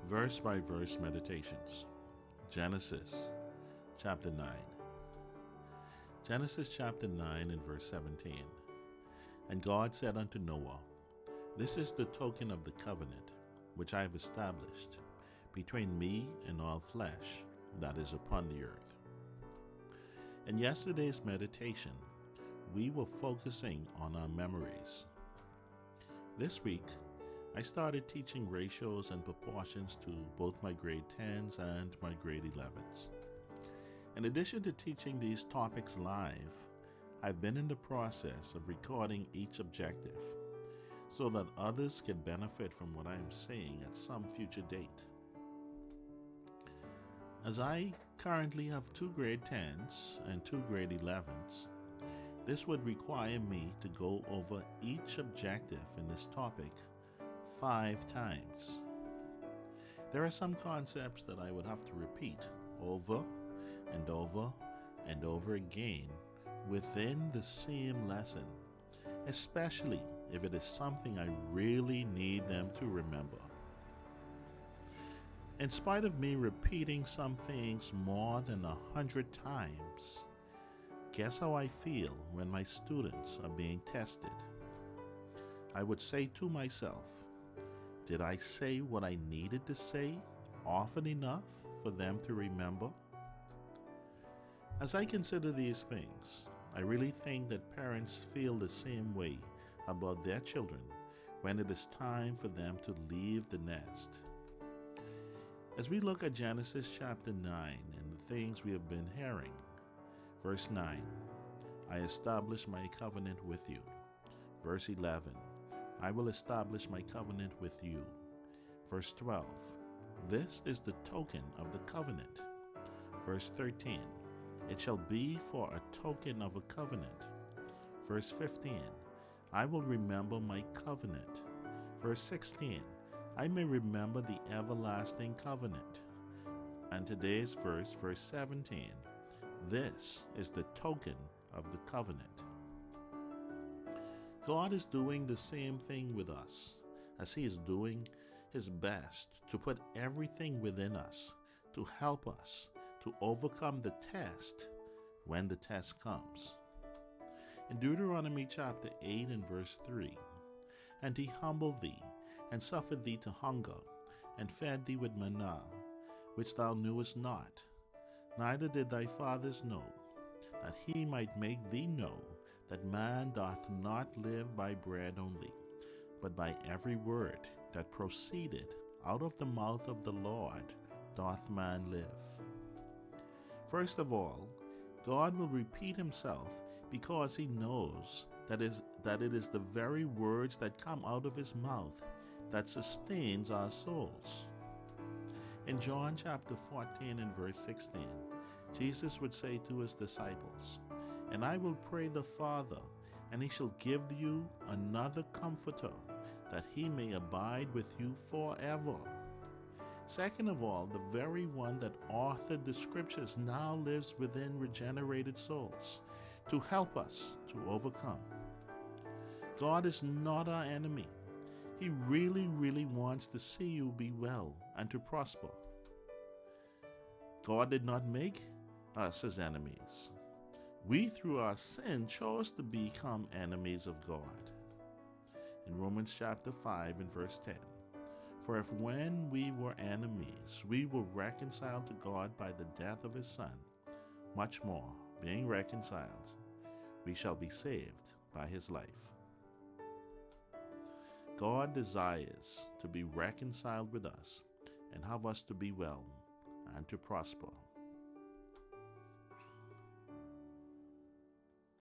Verse by verse meditations. Genesis chapter 9. Genesis chapter 9 and verse 17. And God said unto Noah, This is the token of the covenant which I have established between me and all flesh that is upon the earth. In yesterday's meditation, we were focusing on our memories. This week, I started teaching ratios and proportions to both my grade 10s and my grade 11s. In addition to teaching these topics live, I've been in the process of recording each objective so that others can benefit from what I am saying at some future date. As I currently have 2 grade 10s and 2 grade 11s, this would require me to go over each objective in this topic 5 times. There are some concepts that I would have to repeat over and over and over again within the same lesson, especially if it is something I really need them to remember. In spite of me repeating some things more than 100 times, guess how I feel when my students are being tested? I would say to myself, did I say what I needed to say often enough for them to remember? As I consider these things, I really think that parents feel the same way about their children when it is time for them to leave the nest. As we look at Genesis chapter 9 and the things we have been hearing, verse 9, I establish my covenant with you. Verse 11, I will establish my covenant with you. Verse 12, this is the token of the covenant. Verse 13, it shall be for a token of a covenant. Verse 15, I will remember my covenant. Verse 16, I may remember the everlasting covenant. And today's verse, verse 17, this is the token of the covenant. God is doing the same thing with us as He is doing His best to put everything within us to help us to overcome the test when the test comes. In Deuteronomy chapter 8 and verse 3, and He humbled thee, and suffered thee to hunger, and fed thee with manna, which thou knewest not, neither did thy fathers know, that He might make thee know that man doth not live by bread only, but by every word that proceeded out of the mouth of the Lord doth man live. First of all, God will repeat Himself because He knows that it is the very words that come out of His mouth that sustains our souls. In John chapter 14 and verse 16, Jesus would say to His disciples, And I will pray the Father, and He shall give you another Comforter, that He may abide with you forever. Second of all, the very one that authored the Scriptures now lives within regenerated souls to help us to overcome. God is not our enemy. He really, really wants to see you be well and to prosper. God did not make us His enemies. We, through our sin, chose to become enemies of God. In Romans chapter 5 and verse 10, For if when we were enemies, we were reconciled to God by the death of His Son, much more, being reconciled, we shall be saved by His life. God desires to be reconciled with us and have us to be well and to prosper.